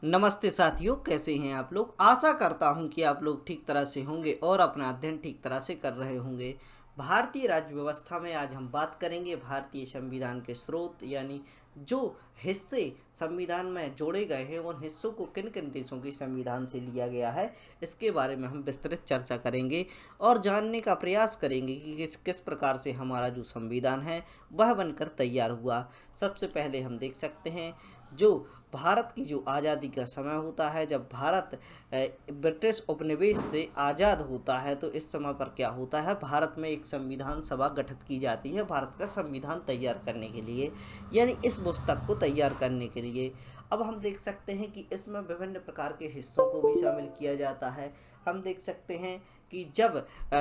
नमस्ते साथियों, कैसे हैं आप लोग। आशा करता हूं कि आप लोग ठीक तरह से होंगे और अपना अध्ययन ठीक तरह से कर रहे होंगे। भारतीय राज्य व्यवस्था में आज हम बात करेंगे भारतीय संविधान के स्रोत, यानी जो हिस्से संविधान में जोड़े गए हैं उन हिस्सों को किन किन देशों के संविधान से लिया गया है, इसके बारे में हम विस्तृत चर्चा करेंगे और जानने का प्रयास करेंगे कि किस किस प्रकार से हमारा जो संविधान है वह बनकर तैयार हुआ। सबसे पहले हम देख सकते हैं जो भारत की जो आज़ादी का समय होता है, जब भारत ब्रिटिश उपनिवेश से आज़ाद होता है, तो इस समय पर क्या होता है, भारत में एक संविधान सभा गठित की जाती है भारत का संविधान तैयार करने के लिए, यानी इस पुस्तक को तैयार करने के लिए। अब हम देख सकते हैं कि इसमें विभिन्न प्रकार के हिस्सों को भी शामिल किया जाता है। हम देख सकते हैं कि जब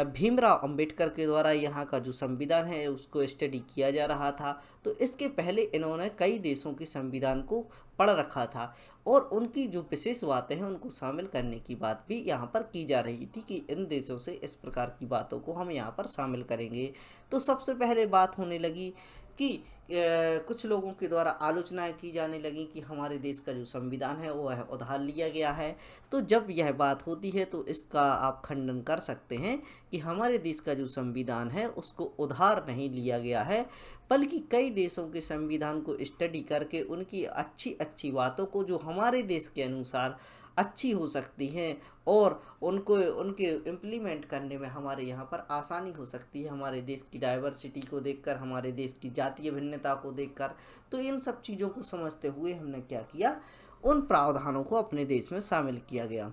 भीमराव अंबेडकर के द्वारा यहाँ का जो संविधान है उसको स्टडी किया जा रहा था, तो इसके पहले इन्होंने कई देशों के संविधान को पढ़ रखा था और उनकी जो विशेष बातें हैं उनको शामिल करने की बात भी यहाँ पर की जा रही थी कि इन देशों से इस प्रकार की बातों को हम यहाँ पर शामिल करेंगे। तो सबसे पहले बात होने लगी कि कुछ लोगों के द्वारा आलोचनाएं की जाने लगी कि हमारे देश का जो संविधान है वो है उधार लिया गया है। तो जब यह बात होती है तो इसका आप खंडन कर सकते हैं कि हमारे देश का जो संविधान है उसको उधार नहीं लिया गया है, बल्कि कई देशों के संविधान को स्टडी करके उनकी अच्छी अच्छी बातों को जो हमारे देश के अनुसार अच्छी हो सकती हैं और उनको उनके इम्प्लीमेंट करने में हमारे यहाँ पर आसानी हो सकती है, हमारे देश की डाइवर्सिटी को देखकर, हमारे देश की जातीय भिन्नता को देखकर। तो इन सब चीज़ों को समझते हुए हमने क्या किया, उन प्रावधानों को अपने देश में शामिल किया गया।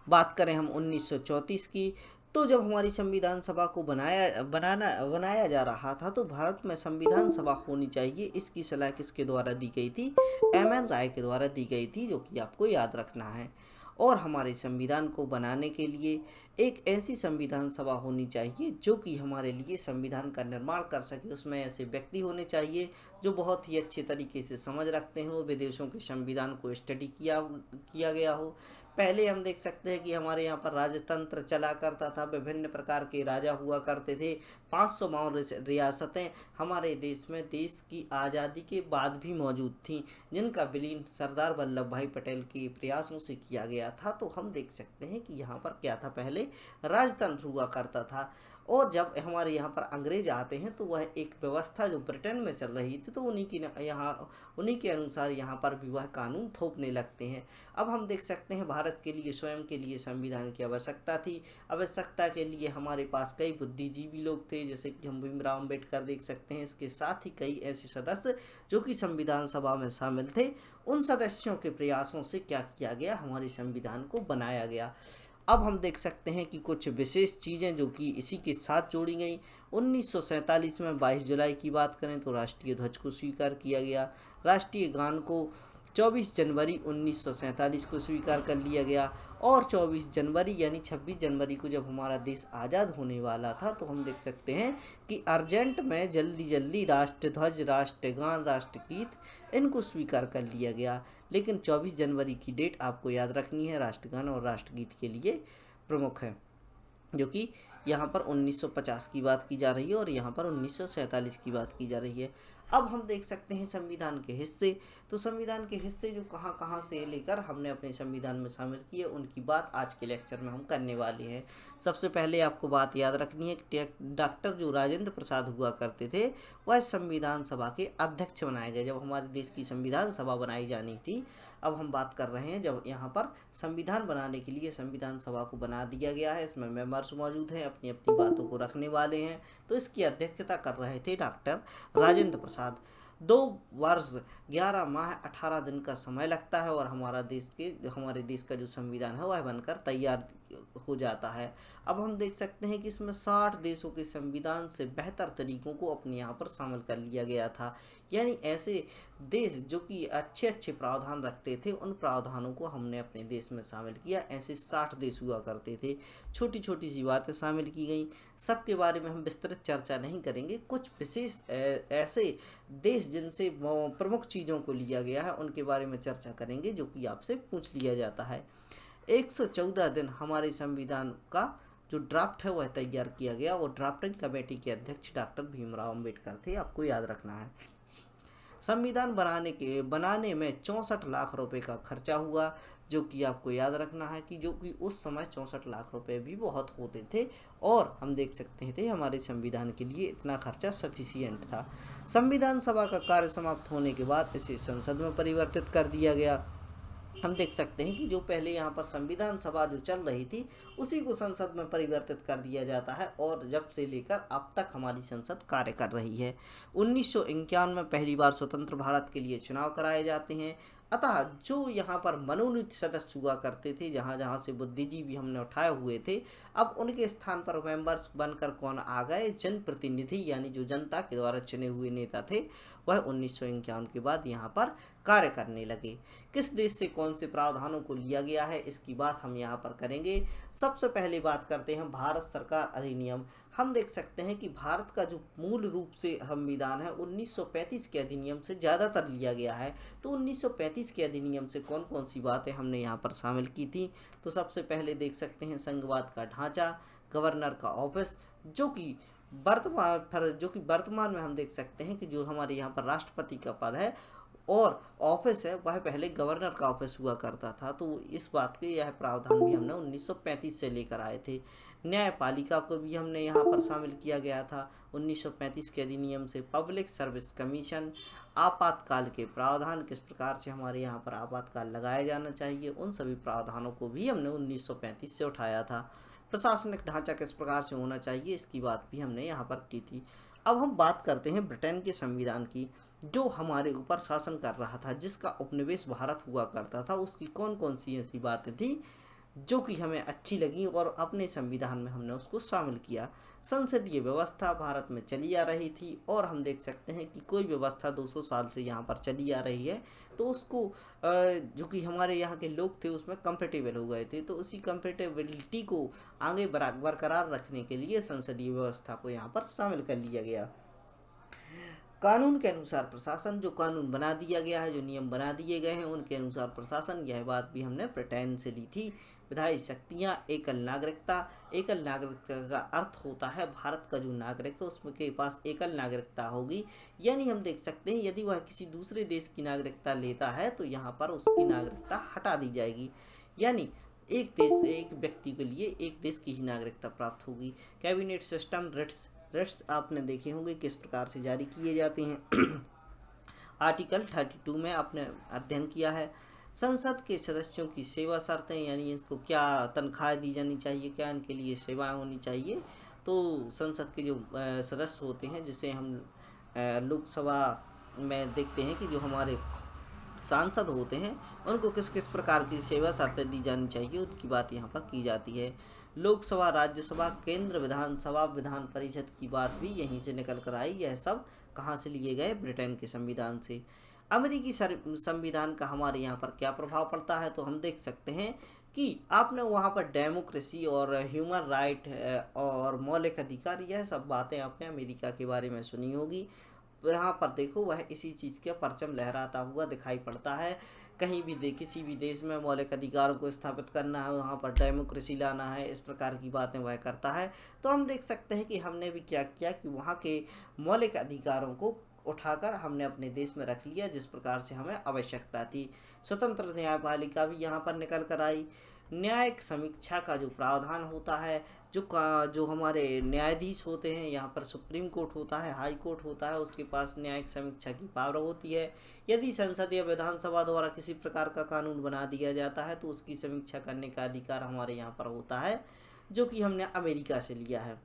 बात करें हम 1934 की, तो जब हमारी संविधान सभा को बनाया जा रहा था, तो भारत में संविधान सभा होनी चाहिए, इसकी सलाह किसके द्वारा दी गई थी, एम एन राय के द्वारा दी गई थी, जो कि आपको याद रखना है। और हमारे संविधान को बनाने के लिए एक ऐसी संविधान सभा होनी चाहिए जो कि हमारे लिए संविधान का निर्माण कर सके। उसमें ऐसे व्यक्ति होने चाहिए जो बहुत ही अच्छे तरीके से समझ रखते हो, विदेशों के संविधान को स्टडी किया गया हो। पहले हम देख सकते हैं कि हमारे यहाँ पर राजतंत्र चला करता था, विभिन्न प्रकार के राजा हुआ करते थे। 552 रियासतें हमारे देश में देश की आज़ादी के बाद भी मौजूद थीं, जिनका विलीन सरदार वल्लभ भाई पटेल के प्रयासों से किया गया था। तो हम देख सकते हैं कि यहाँ पर क्या था, पहले राजतंत्र हुआ करता था और जब हमारे यहाँ पर अंग्रेज आते हैं तो वह एक व्यवस्था जो ब्रिटेन में चल रही थी, तो उन्हीं के अनुसार यहाँ पर भी वह कानून थोपने लगते हैं। अब हम देख सकते हैं भारत के लिए स्वयं के लिए संविधान की आवश्यकता थी। आवश्यकता के लिए हमारे पास कई बुद्धिजीवी लोग थे, जैसे कि हम भीमराव अम्बेडकर देख सकते हैं। इसके साथ ही कई ऐसे सदस्य जो कि संविधान सभा में शामिल थे, उन सदस्यों के प्रयासों से क्या किया गया, हमारे संविधान को बनाया गया। अब हम देख सकते हैं कि कुछ विशेष चीज़ें जो कि इसी के साथ जोड़ी गई। 1947 में 22 जुलाई की बात करें तो राष्ट्रीय ध्वज को स्वीकार किया गया। राष्ट्रीय गान को 24 जनवरी 1947 को स्वीकार कर लिया गया और 24 जनवरी यानी 26 जनवरी को जब हमारा देश आज़ाद होने वाला था, तो हम देख सकते हैं कि अर्जेंट में जल्दी जल्दी राष्ट्रध्वज, राष्ट्रगान, राष्ट्रगीत इनको स्वीकार कर लिया गया। लेकिन 24 जनवरी की डेट आपको याद रखनी है, राष्ट्रगान और राष्ट्रगीत के लिए प्रमुख है, जो कि यहाँ पर 1950 की बात की जा रही है और यहाँ पर 1947 की बात की जा रही है। अब हम देख सकते हैं संविधान के हिस्से। तो संविधान के हिस्से जो कहाँ कहाँ से लेकर हमने अपने संविधान में शामिल किए, उनकी बात आज के लेक्चर में हम करने वाले हैं। सबसे पहले आपको बात याद रखनी है कि डॉक्टर जो राजेंद्र प्रसाद हुआ करते थे, वह संविधान सभा के अध्यक्ष बनाए गए जब हमारे देश की संविधान सभा बनाई जानी थी। अब हम बात कर रहे हैं जब यहाँ पर संविधान बनाने के लिए संविधान सभा को बना दिया गया है, इसमें मेंबर्स मौजूद हैं, अपनी अपनी बातों को रखने वाले हैं। तो इसकी अध्यक्षता कर रहे थे डॉक्टर राजेंद्र प्रसाद। 2 वर्ष 11 माह 18 दिन का समय लगता है और हमारे देश का जो संविधान है वह बनकर तैयार हो जाता है। अब हम देख सकते हैं कि इसमें 60 देशों के संविधान से बेहतर तरीकों को अपने यहाँ पर शामिल कर लिया गया था, यानी ऐसे देश जो कि अच्छे अच्छे प्रावधान रखते थे, उन प्रावधानों को हमने अपने देश में शामिल किया। ऐसे 60 देश हुआ करते थे। छोटी छोटी सी बातें शामिल की गई, सबके बारे में हम विस्तृत चर्चा नहीं करेंगे। कुछ विशेष ऐसे देश जिनसे प्रमुख चीज़ों को लिया गया है उनके बारे में चर्चा करेंगे, जो कि आपसे पूछ लिया जाता है। 114 दिन हमारे संविधान का जो ड्राफ्ट है वह तैयार किया गया और ड्राफ्टिंग कमेटी के अध्यक्ष डॉक्टर भीमराव अम्बेडकर थे, आपको याद रखना है। संविधान बनाने में 64 लाख रुपए का खर्चा हुआ, जो कि आपको याद रखना है कि जो कि उस समय 64 लाख रुपए भी बहुत होते थे, और हम देख सकते थे हमारे संविधान के लिए इतना खर्चा सफिशिएंट था। संविधान सभा का कार्य समाप्त होने के बाद इसे संसद में परिवर्तित कर दिया गया। हम देख सकते हैं कि जो पहले यहाँ पर संविधान सभा जो चल रही थी, उसी को संसद में परिवर्तित कर दिया जाता है, और जब से लेकर अब तक हमारी संसद कार्य कर रही है। 1951 में पहली बार स्वतंत्र भारत के लिए चुनाव कराए जाते हैं। अतः जो यहाँ पर मनोनीत सदस्य हुआ करते थे, जहाँ जहाँ से बुद्धिजीवी हमने उठाए हुए थे, अब उनके स्थान पर मेंबर्स बनकर कौन आ गए? जनप्रतिनिधि, यानी जो जनता के द्वारा चुने हुए नेता थे, वह 1951 के बाद यहाँ पर कार्य करने लगे। किस देश से कौन से प्रावधानों को लिया गया है, इसकी बात हम यहाँ पर करेंगे। सबसे पहले बात करते हैं भारत सरकार अधिनियम। हम देख सकते हैं कि भारत का जो मूल रूप से संविधान है 1935 के अधिनियम से ज़्यादातर लिया गया है। तो 1935 के अधिनियम से कौन कौन सी बातें हमने यहाँ पर शामिल की थी? तो सबसे पहले देख सकते हैं संघवाद का ढांचा, गवर्नर का ऑफिस, जो कि वर्तमान में हम देख सकते हैं कि जो हमारे यहाँ पर राष्ट्रपति का पद है और ऑफिस है, वह पहले गवर्नर का ऑफिस हुआ करता था। तो इस बात के यह प्रावधान भी हमने 1935 से लेकर आए थे। न्यायपालिका को भी हमने यहाँ पर शामिल किया गया था 1935 के अधिनियम से। पब्लिक सर्विस कमीशन, आपातकाल के प्रावधान, किस प्रकार से हमारे यहाँ पर आपातकाल लगाया जाना चाहिए, उन सभी प्रावधानों को भी हमने 1935 से उठाया था। प्रशासनिक ढांचा किस प्रकार से होना चाहिए, इसकी बात भी हमने यहाँ पर की थी। अब हम बात करते हैं ब्रिटेन के संविधान की, जो हमारे ऊपर शासन कर रहा था, जिसका उपनिवेश भारत हुआ करता था। उसकी कौन कौन सी ऐसी बातें थी जो कि हमें अच्छी लगी और अपने संविधान में हमने उसको शामिल किया। संसदीय व्यवस्था भारत में चली आ रही थी, और हम देख सकते हैं कि कोई व्यवस्था 200 साल से यहाँ पर चली आ रही है, तो उसको जो कि हमारे यहाँ के लोग थे उसमें कंफर्टेबल हो गए थे। तो उसी कंफर्टेबिलिटी को आगे बरकरार रखने के लिए संसदीय व्यवस्था को यहाँ पर शामिल कर लिया गया। कानून के अनुसार प्रशासन, जो कानून बना दिया गया है, जो नियम बना दिए गए हैं, उनके अनुसार प्रशासन, यह बात भी हमने ब्रिटेन से ली थी। विधायी शक्तियाँ, एकल नागरिकता। एकल नागरिकता का अर्थ होता है भारत का जो नागरिक है उसमें के पास एकल नागरिकता होगी, यानी हम देख सकते हैं यदि वह किसी दूसरे देश की नागरिकता लेता है तो यहाँ पर उसकी नागरिकता हटा दी जाएगी, यानी एक देश एक व्यक्ति के लिए एक देश की ही नागरिकता प्राप्त होगी। कैबिनेट सिस्टम, रिट्स आपने देखे होंगे किस प्रकार से जारी किए जाते हैं। आर्टिकल 32 में आपने अध्ययन किया है। संसद के सदस्यों की सेवा शर्तें, यानी इसको क्या तनख्वाह दी जानी चाहिए, क्या इनके लिए सेवाएं होनी चाहिए। तो संसद के जो सदस्य होते हैं, जिसे हम लोकसभा में देखते हैं कि जो हमारे सांसद होते हैं, उनको किस किस प्रकार की सेवा शर्तें दी जानी चाहिए, उनकी बात यहाँ पर की जाती है। लोकसभा, राज्यसभा, केंद्र विधानसभा, विधान परिषद की बात भी यहीं से निकल कर आई। यह सब कहाँ से लिए गए? ब्रिटेन के संविधान से। अमेरिकी संविधान का हमारे यहाँ पर क्या प्रभाव पड़ता है? तो हम देख सकते हैं कि आपने वहाँ पर डेमोक्रेसी और ह्यूमन राइट और मौलिक अधिकार, यह सब बातें आपने अमेरिका के बारे में सुनी होगी। यहाँ पर देखो, वह इसी चीज़ का परचम लहराता हुआ दिखाई पड़ता है। कहीं भी किसी भी देश में मौलिक अधिकारों को स्थापित करना है, वहाँ पर डेमोक्रेसी लाना है, इस प्रकार की बातें वह करता है। तो हम देख सकते हैं कि हमने भी क्या किया कि वहाँ के मौलिक अधिकारों को उठाकर हमने अपने देश में रख लिया, जिस प्रकार से हमें आवश्यकता थी। स्वतंत्र न्यायपालिका भी यहाँ पर निकल कर आई। न्यायिक समीक्षा का जो प्रावधान होता है, जो हमारे न्यायाधीश होते हैं, यहाँ पर सुप्रीम कोर्ट होता है, हाई कोर्ट होता है, उसके पास न्यायिक समीक्षा की पावर होती है। यदि संसद या विधानसभा द्वारा किसी प्रकार का कानून बना दिया जाता है तो उसकी समीक्षा करने का अधिकार हमारे यहाँ पर होता है, जो कि हमने अमेरिका से लिया है।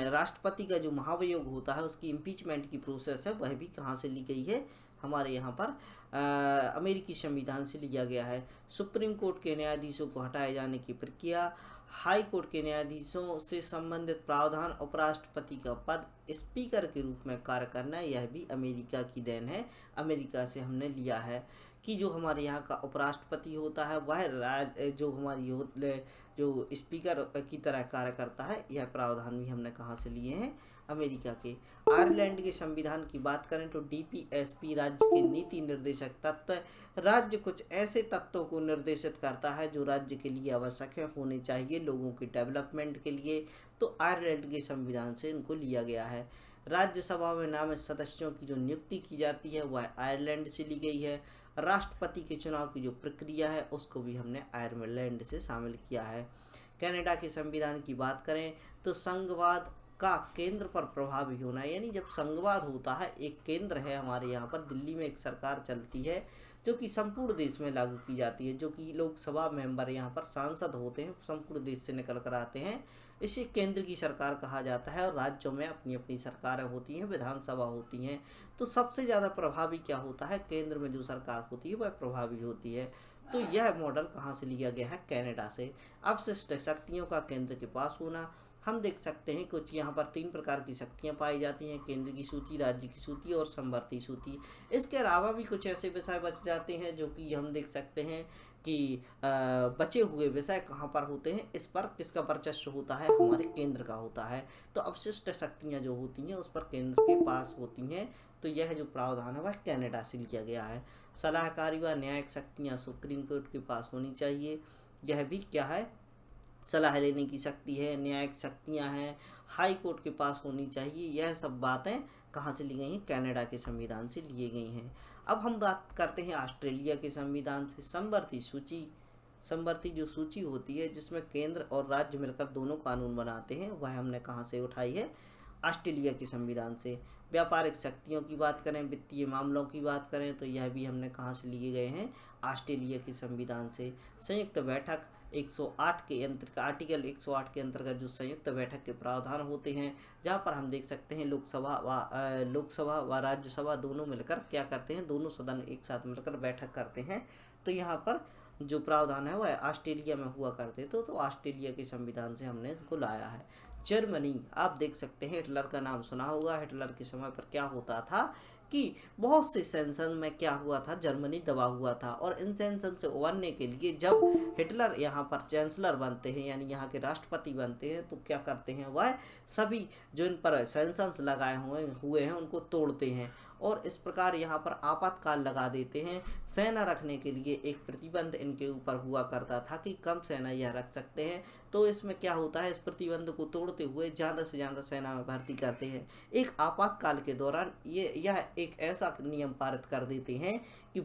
राष्ट्रपति का जो महाभियोग होता है, उसकी इम्पीचमेंट की प्रोसेस है, वह भी कहाँ से ली गई है? हमारे यहाँ पर अमेरिकी संविधान से लिया गया है। सुप्रीम कोर्ट के न्यायाधीशों को हटाए जाने की प्रक्रिया, हाई कोर्ट के न्यायाधीशों से संबंधित प्रावधान, उपराष्ट्रपति का पद, स्पीकर के रूप में कार्य करना, यह भी अमेरिका की देन है। अमेरिका से हमने लिया है कि जो हमारे यहाँ का उपराष्ट्रपति होता है वह जो हमारी जो स्पीकर की तरह कार्य करता है। यह प्रावधान भी हमने कहाँ से लिए हैं? अमेरिका के। आयरलैंड के संविधान की बात करें तो डीपीएसपी राज्य के नीति निर्देशक तत्व, राज्य कुछ ऐसे तत्वों को निर्देशित करता है जो राज्य के लिए आवश्यक होने चाहिए लोगों के डेवलपमेंट के लिए। तो आयरलैंड के संविधान से इनको लिया गया है। राज्यसभा में नामित सदस्यों की जो नियुक्ति की जाती है वह आयरलैंड से ली गई है। राष्ट्रपति के चुनाव की जो प्रक्रिया है उसको भी हमने आयरलैंड से शामिल किया है। कनाडा के संविधान की बात करें तो संघवाद का केंद्र पर प्रभावी होना, यानी जब संघवाद होता है, एक केंद्र है हमारे यहाँ पर दिल्ली में एक सरकार चलती है जो कि संपूर्ण देश में लागू की जाती है, जो कि लोकसभा मेंबर यहाँ पर सांसद होते हैं, संपूर्ण देश से निकल कर आते हैं, इसे केंद्र की सरकार कहा जाता है। और राज्यों में अपनी अपनी सरकारें होती हैं, विधानसभा होती हैं। तो सबसे ज़्यादा प्रभावी क्या होता है, केंद्र में जो सरकार होती है वह प्रभावी होती है। तो यह मॉडल कहाँ से लिया गया है, कनाडा से। अवशिष्ट शक्तियों का केंद्र के पास होना, हम देख सकते हैं कुछ यहाँ पर 3 प्रकार की शक्तियाँ पाई जाती हैं, केंद्र की सूची, राज्य की सूची और समवर्ती सूची। इसके अलावा भी कुछ ऐसे विषय बच जाते हैं जो कि हम देख सकते हैं कि बचे हुए विषय कहाँ पर होते हैं, इस पर किसका वर्चस्व होता है, हमारे केंद्र का होता है। तो अवशिष्ट शक्तियाँ जो होती हैं उस पर केंद्र के पास होती हैं। तो यह जो प्रावधान है वह कनाडा से लिया गया है। सलाहकारी व न्यायिक शक्तियाँ सुप्रीम कोर्ट के पास होनी चाहिए, यह भी क्या है, सलाह लेने की शक्ति है। न्यायिक शक्तियां हैं, हाई कोर्ट के पास होनी चाहिए। यह सब बातें कहाँ से ली गई हैं, कनाडा के संविधान से लिए गई हैं। अब हम बात करते हैं ऑस्ट्रेलिया के संविधान से। समवर्ती सूची, समवर्ती जो सूची होती है जिसमें केंद्र और राज्य मिलकर दोनों कानून बनाते हैं, वह हमने कहाँ से उठाई है, ऑस्ट्रेलिया के संविधान से। व्यापारिक शक्तियों की बात करें, वित्तीय मामलों की बात करें, तो यह भी हमने कहाँ से लिए गए हैं, ऑस्ट्रेलिया के संविधान से। संयुक्त बैठक 108 के अंतर्गत, आर्टिकल 108 के अंतर्गत जो संयुक्त बैठक के प्रावधान होते हैं, जहाँ पर हम देख सकते हैं लोकसभा व राज्यसभा दोनों मिलकर क्या करते हैं, दोनों सदन एक साथ मिलकर बैठक करते हैं। तो यहाँ पर जो प्रावधान है वह ऑस्ट्रेलिया में हुआ करते थे, तो ऑस्ट्रेलिया के संविधान से हमने इसको लाया है। जर्मनी, आप देख सकते हैं, हिटलर का नाम सुना होगा। हिटलर के समय पर क्या होता था कि बहुत से सेंसन में क्या हुआ था, जर्मनी दबा हुआ था। और इन सेंसन से उबरने के लिए जब हिटलर यहाँ पर चांसलर बनते हैं, यानी यहाँ के राष्ट्रपति बनते हैं, तो क्या करते हैं, वह सभी जो इन पर सेंसन्स लगाए हुए हैं उनको तोड़ते हैं और इस प्रकार यहाँ पर आपातकाल लगा देते हैं। सेना रखने के लिए एक प्रतिबंध इनके ऊपर हुआ करता था कि कम सेना यह रख सकते हैं। तो इसमें क्या होता है, इस प्रतिबंध को तोड़ते हुए ज़्यादा से ज़्यादा सेना में भर्ती करते हैं। एक आपातकाल के दौरान यह एक ऐसा नियम पारित कर देते हैं कि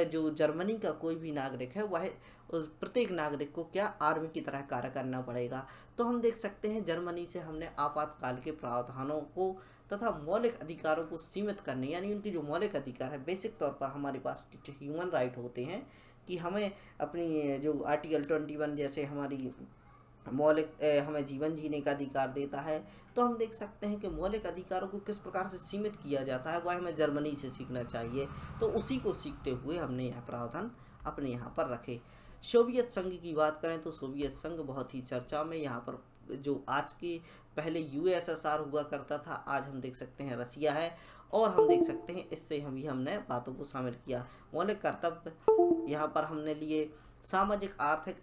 जो जर्मनी का कोई भी नागरिक है वह उस प्रत्येक नागरिक को क्या आर्मी की तरह कार्य करना पड़ेगा। तो हम देख सकते हैं जर्मनी से हमने आपातकाल के प्रावधानों को तथा मौलिक अधिकारों को सीमित करने, यानी उनकी जो मौलिक अधिकार है, बेसिक तौर पर हमारे पास ह्यूमन राइट होते हैं कि हमें अपनी जो आर्टिकल 21 जैसे हमारी मौलिक हमें जीवन जीने का अधिकार देता है। तो हम देख सकते हैं कि मौलिक अधिकारों को किस प्रकार से सीमित किया जाता है वह हमें जर्मनी से सीखना चाहिए। तो उसी को सीखते हुए हमने यह प्रावधान अपने यहाँ पर रखे। सोवियत संघ की बात करें तो सोवियत संघ बहुत ही चर्चा में, यहाँ पर जो आज के पहले यूएसएसआर हुआ करता था, आज हम देख सकते हैं रसिया है। और हम देख सकते हैं इससे हमने बातों को शामिल किया। मौलिक कर्तव्य यहाँ पर हमने लिए सामाजिक आर्थिक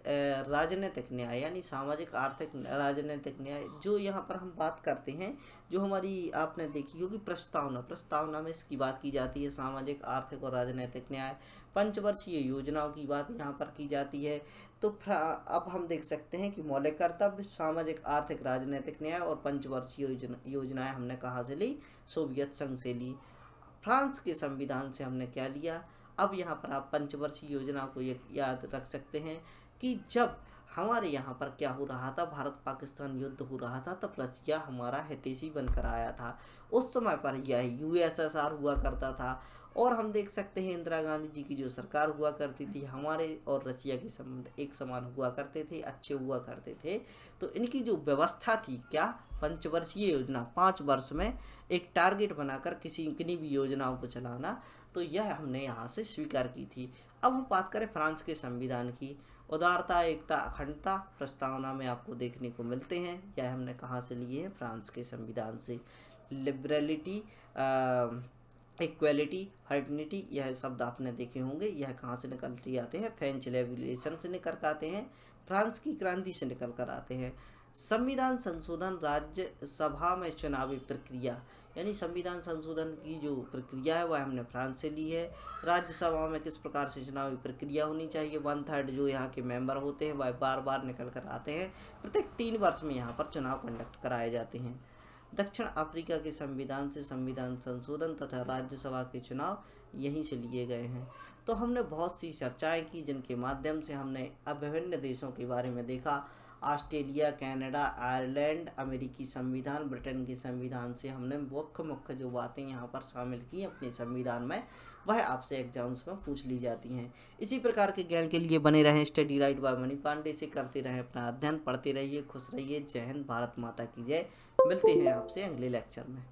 राजनीतिक न्याय, यानी सामाजिक आर्थिक राजनीतिक न्याय। जो यहाँ पर हम बात करते हैं, जो हमारी आपने देखी होगी प्रस्तावना में इसकी बात की जाती है, सामाजिक आर्थिक और राजनीतिक न्याय। पंचवर्षीय योजनाओं की बात यहाँ पर की जाती है। तो अब हम देख सकते हैं कि मौलिक कर्तव्य, सामाजिक आर्थिक राजनीतिक न्याय और पंचवर्षीय योजनाएं हमने कहाँ से ली, सोवियत संघ से ली। फ्रांस के संविधान से हमने क्या लिया, अब यहाँ पर आप पंचवर्षीय योजना को याद रख सकते हैं कि जब हमारे यहाँ पर क्या हो रहा था, भारत पाकिस्तान युद्ध हो रहा था, तब रसिया हमारा हितैषी बनकर आया था। उस समय पर यह यूएसएसआर हुआ करता था। और हम देख सकते हैं इंदिरा गांधी जी की जो सरकार हुआ करती थी, हमारे और रसिया के संबंध एक समान हुआ करते थे, अच्छे हुआ करते थे। तो इनकी जो व्यवस्था थी, क्या, पंचवर्षीय योजना, 5 वर्ष में एक टारगेट बनाकर किन्हीं भी योजनाओं को चलाना, तो यह हमने यहाँ से स्वीकार की थी। अब हम बात करें फ्रांस के संविधान की। उदारता, एकता, अखंडता प्रस्तावना में आपको देखने को मिलते हैं। यह हमने कहाँ से लिए हैं, फ्रांस के संविधान से। लिबरलिटी, इक्वलिटी, फर्टर्निटी, यह शब्द आपने देखे होंगे। यह कहाँ से निकल के आते हैं, फ्रेंच रेवोल्यूशन से निकल कर आते हैं, फ्रांस की क्रांति से निकल कर आते हैं। संविधान संशोधन, राज्यसभा में चुनावी प्रक्रिया, यानी संविधान संशोधन की जो प्रक्रिया है वह हमने फ्रांस से ली है। राज्यसभा में किस प्रकार से चुनावी प्रक्रिया होनी चाहिए, 1/3 जो यहाँ के मेंबर होते हैं वह बार बार निकल कर आते हैं। प्रत्येक 3 वर्ष में यहाँ पर चुनाव कंडक्ट कराए जाते हैं। दक्षिण अफ्रीका के संविधान से संविधान संशोधन तथा राज्यसभा के चुनाव यहीं से लिए गए हैं। तो हमने बहुत सी चर्चाएं की जिनके माध्यम से हमने अब विभिन्न देशों के बारे में देखा। ऑस्ट्रेलिया, कनाडा, आयरलैंड, अमेरिकी संविधान, ब्रिटेन के संविधान से हमने मुख्य मुख्य जो बातें यहाँ पर शामिल की अपने संविधान में, वह आपसे एग्जाम्स में पूछ ली जाती हैं। इसी प्रकार के ज्ञान के लिए बने रहें study right by Mani Pandey से, करते रहें अपना अध्ययन, पढ़ते रहिए, खुश रहिए। जय हिंद, भारत माता की जय। मिलते हैं आपसे अगले लेक्चर में।